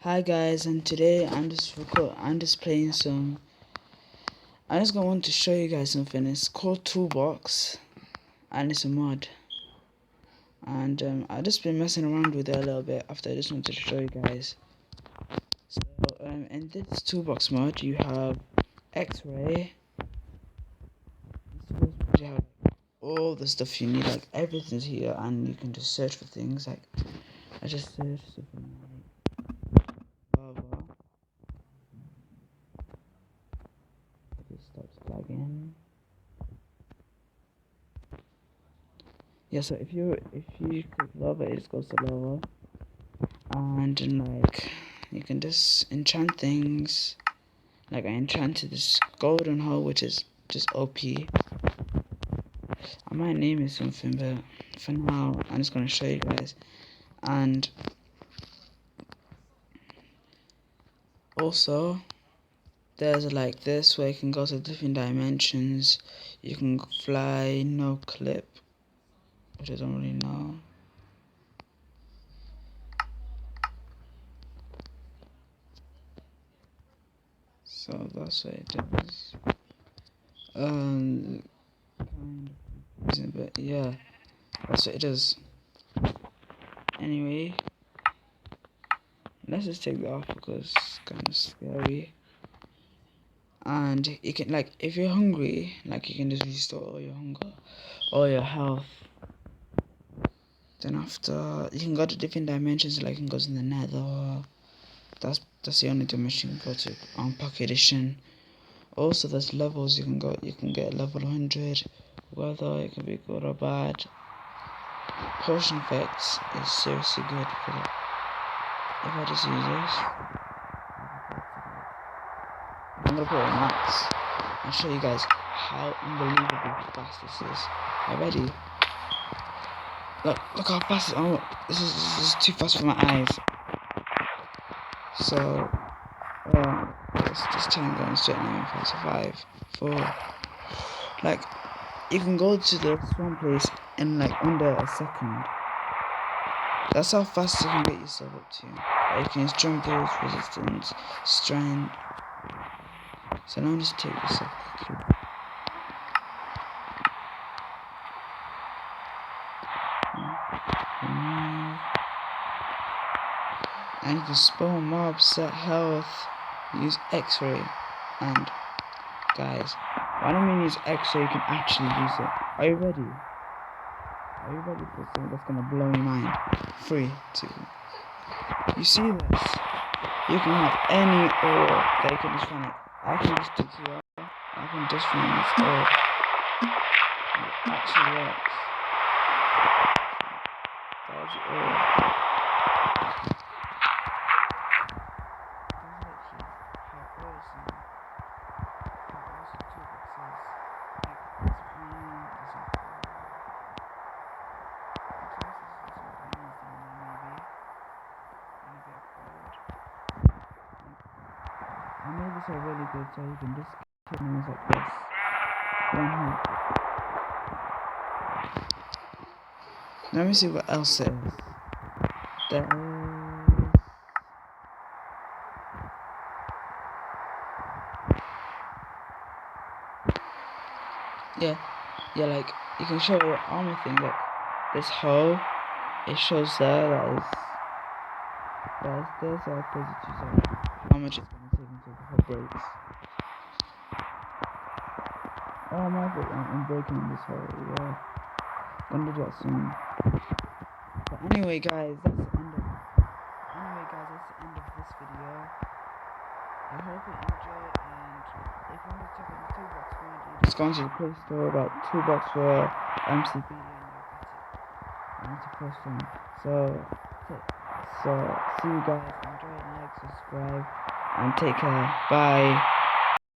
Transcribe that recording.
Hi guys, and today I'm just playing some. I'm just gonna want to show you guys something. It's called Toolbox, and it's a mod. And I've just been messing around with it a little bit after I just wanted to show you guys. So in this Toolbox mod, you have X-ray. You have all the stuff you need, like everything's here, and you can just search for things. Like I just searched something like lava. It stops lagging. Yeah, so if you click lava, it just goes to lava, and like you can just enchant things. Like I enchanted this golden hole, which is just OP. I might name it something, but for now, I'm just gonna show you guys. And also, there's like this where you can go to different dimensions. You can fly, no clip, which I don't really know. So that's what it is. Kind of confusing, but yeah, that's what it is. Anyway, let's just take that off because it's kind of scary. And you can, like, if you're hungry, like, you can just restore all your hunger, all your health. Then after, you can go to different dimensions, like you can go to the nether. That's the only dimension you can go to on Pocket Edition. Also, there's levels you can go. You can get level 100. Whether it can be good or bad. Potion effects is seriously good because if I just use this, I'm gonna put it on max and show you guys how unbelievably fast this is. Are you ready? Look how fast it is. Oh, this is too fast for my eyes. So, let's just try and go on straight now. 5, 4. Like, you can go to the spawn place in like under a second. That's how fast you can get yourself up to. Like, you can use jumpers, resistance, strength. So now just take this off quickly. And you can spawn mobs, set health, use X-ray, and guys, when I mean use X-ray, you can actually use it. Are you ready? Are you ready for something that's gonna blow your mind? 3, 2. You see this? You can have any ore that you can just find it. I can just do here. I can just find this ore. It actually works. That's the ore. I know these are really good, so you can just kill things like this. One hit. Let me see what else it is. There is... Yeah, like, you can show your armor thing, like, this hole, it shows there, that is our positive side, how much it's going to take until the hole breaks. Oh my god, I'm breaking this hole, yeah, gonna do that soon. But anyway guys, that's the end of this video. I hope you enjoyed, and if you want to check out the Toolbox mod, you just go into the Play Store about Toolbox for MCP, and that's the first one. So see you guys, enjoy, like, subscribe, and take care. Bye.